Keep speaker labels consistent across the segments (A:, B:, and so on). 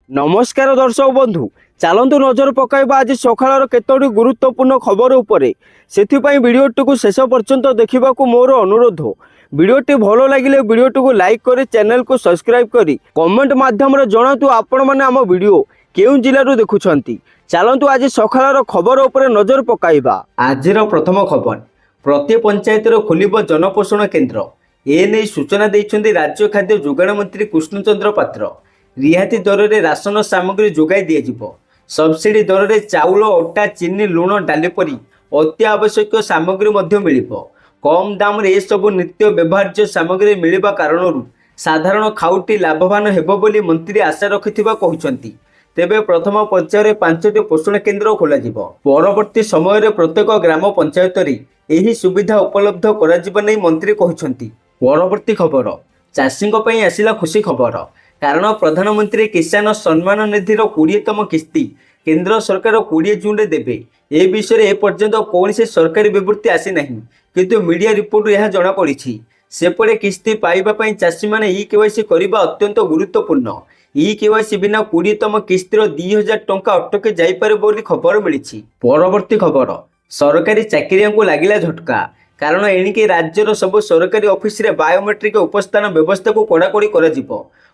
A: नमस्कार दर्शक बंधु चलतु नजर पकाइबा आज सकाळ केतोटी गुरुत्वपूर्ण खबर उपरे सेथिपाई वीडियोटी को शेष पर्यंत देखा मोर अनुरोध। वीडियोटी भल लगे वीडियोटी को लाइक कर चैनल को सब्सक्राइब करी कमेंट माध्यम जनातु आपण मैंने आम वीडियो केउं जिल्लारू देखुछंती। चलतु आज सकाळ खबर उपरे नजर पकाइबा। आजिर प्रथम खबर, प्रति पंचायत खोलिब जनपोषण केन्द्र। एने सूचना देइछन्ती राज्य खाद्य जोगाण मंत्री कृष्णचंद्र पात्र। रिहाती दर में राशन सामग्री जोगाई दिज्व। सब्सिडी दर में चाउल, अटा, चीनी, लुण, डाली परी अति आवश्यक सामग्री मिल। कम दाम रे सबु नित्य व्यवहार्य सामग्री मिलवा कारण साधारण खाउटी लाभवान हेबो बोली मंत्री आशा रखिथिबा कहउछन्ती। तेबे प्रथम पर्यायर 5टी पोषण केन्द्र खोलाजिब। परवर्ती समय रे प्रत्येक ग्राम पंचायत रे एही सुविधा उपलब्ध कराजिबा नै मंत्री कहउछन्ती। परवर्ती खबर, चाषी पई आसिला खुशी खबर। कारण प्रधानमंत्री किसान सम्मान निधिर 20तम किस्ती केंद्र सरकार 20 जून में देवे। ए विषय में एपर्यंत कौन से सरकारी विवृत्ति आसी नहीं, किंतु मीडिया रिपोर्ट यह जना पड़ी। सेपटे किस्ती पाइबा चाषी मैंने ई केवाईसी करने अत्यंत गुरुत्वपूर्ण। ई केवाईसी बिना 20तम किस्तीर 2000 टंका अटके जाइपारे बोली खबर मिली। परवर्ती खबर, सरकारी चाकरिया को लगिला झटका। कारण एणिके राज्यर सब सरकारी ऑफिस रे बायोमेट्रिक उपस्थान व्यवस्था को कड़ाकड़ी कर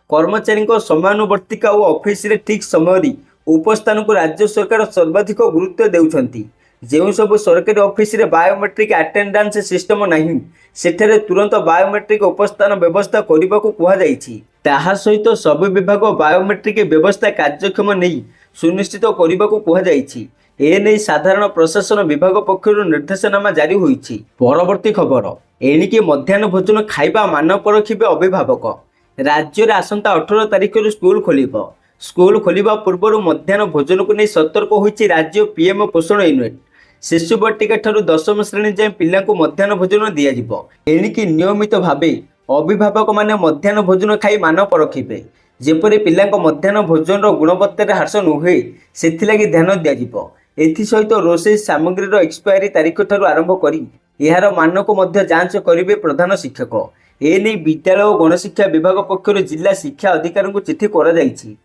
A: कर्मचारी समानुवर्तिका और ऑफिस रे ठीक समय उपस्थान को राज्य सरकार सर्वाधिक गुरुत्व देउछंती। जो सब सरकारी ऑफिस रे बायोमेट्रिक अटेंडेंस सिस्टम नहीं, सेठरे तुरंत बायोमेट्रिक उपस्थान व्यवस्था करने को कहा जाइछि। ताहा सहित सब विभाग बायोमेट्रिक व्यवस्था कार्यक्षम नहीं सुनिश्चित करने को कहा जाइछि। एने साधारण प्रशासन विभाग पक्षर निर्देशनामा जारी होइछि। परवर्ती खबर, एणिके मध्याह्न भोजन खाइबा मान परखिबे अभिभावक। राज्य में आसंता 18 तारिख स्कूल खोलिब। स्कूल खोलिबा पूर्व मध्याह्न भोजन को नहीं सतर्क होइछि राज्य पीएम पोषण यूनिट। शिशु बटिका ठारू 10म श्रेणी जाए पिला मध्याह्न भोजन दिज्व। एणिकी नियमित भावे अभिभावक माने मध्याह्न भोजन खाई मान परखिबे। जेपरि पिला मध्याह्न भोजन गुणवत्ता ह्रास नुहे सेथिलागि ध्यान दिज्व। एसत रोषे सामग्री एक्सपायरी तारीख ठारू आरंभ करी यार मान को मध्य जांच करेंगे प्रधान शिक्षक। एने विद्यालय और गणशिक्षा विभाग पक्षर जिला शिक्षा अधिकारी को चिठी कर।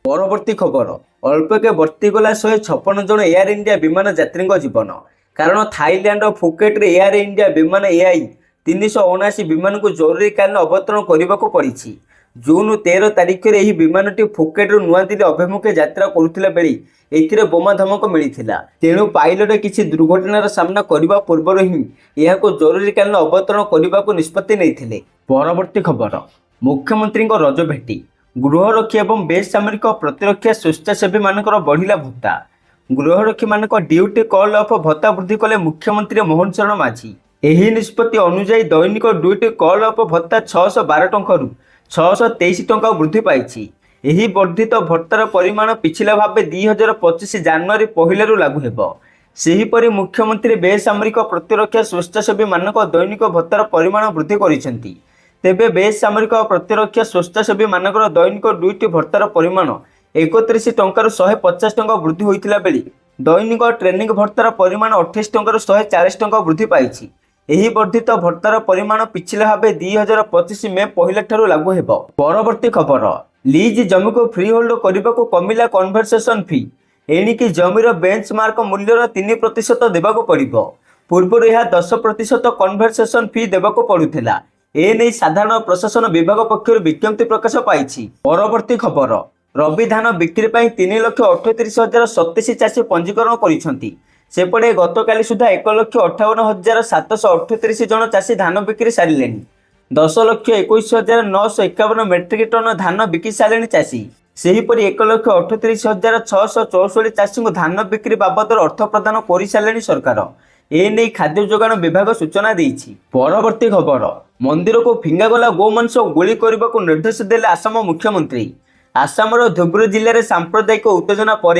A: परवर्ती खबर, अल्पके वर्तीगला 156 जन एयर इंडिया विमान यात्री जीवन। कारण थाईलैंड और फुकेट रे एयर इंडिया विमान एआई 379 विमान को जरूरीकालीन अवतरण करने को पड़ी। जून 13 तारिख में यह विमानटी फुकेट नुआदिल्ली अभिमुखे यात्रा करुला बेले एथिरे बोमा धमक मिलता। तेणु पायलट किसी दुर्घटनार सामना करने पूर्व ही यह जरूरीकालीन अवतरण करने को निष्पत्ति नहीं। परवर्ती खबर, मुख्यमंत्री रज भेटी। गृहरक्षी और बेसामरिक प्रतिरक्षा स्वेच्छासेवी मानकर बढ़िला भत्ता। गृहरक्षी मानक ड्यूटी कॉल ऑफ भत्ता वृद्धि कले मुख्यमंत्री मोहन चरण माझी। एही निष्पत्ति अनुसार दैनिक ड्यूटी कॉल ऑफ भत्ता 612 टंकारु 623 टंका वृद्धि पाई। यही वर्धित भत्तार परिमाण पिछला भाव 2025 जनवरी 1 लागू हेब। सेहीपरि मुख्यमंत्री बेसामरिक प्रतिरक्षा स्वेच्छासेवी मानक दैनिक भत्तार परिमाण वृद्धि करिसेंती। तेबे बेसामरिक प्रतिरक्षा स्वेच्छासेवी मानकर दैनिक ड्यूटी भत्तार परिमाण 31 टंकार 150 टंका वृद्धि होइतिला बेली दैनिक ट्रेनिंग भत्तार परिमाण 28 टंकार 140 टंका वृद्धि पाइछि। एही वर्धित भत्तार परिमाण पिछला भाव 2025 मे 1 ठारू लागू हेब। परवर्ती खबर, लीज जमी को फ्री होल्ड करने को कमिला कन्वर्सेशन फी। एणिकी जमीर बेंचमार्क मूल्यर 3% देवाक पड़िबो। पूर्व यह 10% कन्वर्सेशन फी देवाक पड़ुथिला। एने साधारण प्रशासन विभाग पक्षर विज्ञप्ति प्रकाश पाई। परवर्ती खबर, रबी धान बिक्री 3,38,037 चाषी पंजीकरण करिसेंती। सेपटे गतकाली सुधा 1,58,738 जन चाषी धान बिक्री सारे। 10,21,951 मेट्रिक टन धान बिकी सारे चाषी। सेहीपरि 1,38,664 चाषी को धान बिक्री बाबद अर्थ प्रदान कर सारे सरकार। एने खाद्य जोगाण विभाग सूचना देइछि। परवर्ती खबर, मंदिर को फिंगागला गोमांस गोली करने को निर्देश देले आसाम मुख्यमंत्री। आसामर धुबरी जिले में सांप्रदायिक उत्तेजना पर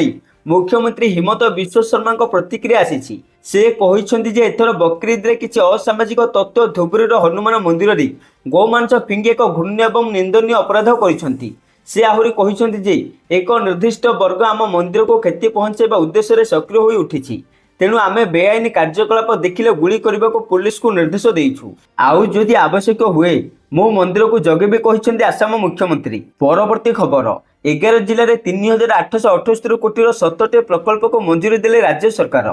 A: मुख्यमंत्री हिमंत विश्व शर्मा प्रतिक्रिया आसी। से कहते जे एथर बकरीद रे किसी असामाजिक तत्व धुबरीर हनुमान मंदिर में गोमांस फिंगी एक घृण्य और निंदनीय अपराध कर। से आहरी कहते जे एक निर्दिष्ट वर्ग आम मंदिर को क्षति पहुंचाइबा उद्देश्य सक्रिय हो उठी। तेणु आमे बेआईन कार्यकलाप देखिले गुली करने को पुलिस को निर्देश देइछु। आउ जदि आवश्यक हुए मो मंदिर को जगेबे कहते आसाम मुख्यमंत्री। परवर्ती खबर, 11 ଜିଲ୍ଲାରେ 3878 କୋଟିର 70ଟି ପ୍ରକଳ୍ପକୁ ମଞ୍ଜୁରୀ ଦେଲେ ରାଜ୍ୟ ସରକାର।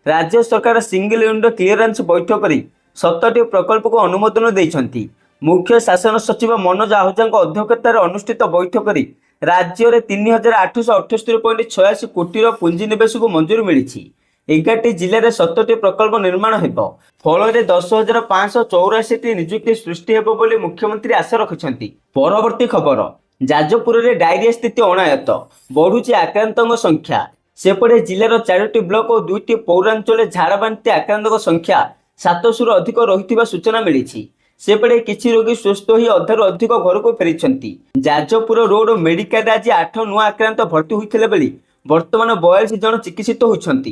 A: ରାଜ୍ୟ ସରକାର ସିଙ୍ଗଲ ୱିଣ୍ଡୋ କ୍ଲିୟରାନ୍ସ ବୈଠକରେ 70ଟି ପ୍ରକଳ୍ପକୁ ଅନୁମୋଦନ ଦେଇଛନ୍ତି। ମୁଖ୍ୟ ଶାସନ ସଚିବ ମନୋଜ ଆହୁଜାଙ୍କ ଅଧ୍ୟକ୍ଷତାରେ ଅନୁଷ୍ଠିତ ବୈଠକରେ ରାଜ୍ୟରେ 3878.86 କୋଟିର ପୁଞ୍ଜିନିବେଶକୁ ମଞ୍ଜୁରୀ ମିଳିଛି। 11ଟି ଜିଲ୍ଲାରେ 70ଟି ପ୍ରକଳ୍ପ ନିର୍ମାଣ ହେବ। ଫଳରେ 10,584ଟି ନିଯୁକ୍ତି ସୃଷ୍ଟି ହେବ ବୋଲି ମୁଖ୍ୟମନ୍ତ୍ରୀ ଆଶା ରଖିଛନ୍ତି। ପରବର୍ତ୍ତୀ ଖବର, ଯାଜପୁରରେ ଡାଇରିଆ ସ୍ଥିତି ଅଣାୟତ୍ତ, ବଢୁଛି ଆକ୍ରାନ୍ତଙ୍କ ସଂଖ୍ୟା। ସେପଟେ ଜିଲ୍ଲାର 4ଟି ବ୍ଲକ ଓ 2ଟି ପୌରାଞ୍ଚଳରେ ଝାଡ଼ାବାନ୍ତି ଆକ୍ରାନ୍ତଙ୍କ ସଂଖ୍ୟା 700ରୁ ଅଧିକ ରହିଥିବା ସୂଚନା ମିଳିଛି। ସେପଟେ କିଛି ରୋଗୀ ସୁସ୍ଥ ହୋଇ ଅଧାରୁ ଅଧିକ ଘରକୁ ଫେରିଛନ୍ତି। ଯାଜପୁର ରୋଡ ମେଡିକାଲରେ ଆଜି 8 ନୂଆ ଆକ୍ରାନ୍ତ ଭର୍ତ୍ତି ହୋଇଥିଲେ ବେଳେ ବର୍ତ୍ତମାନ 42 ଜଣ ଚିକିତ୍ସିତ ହୋଇଛନ୍ତି।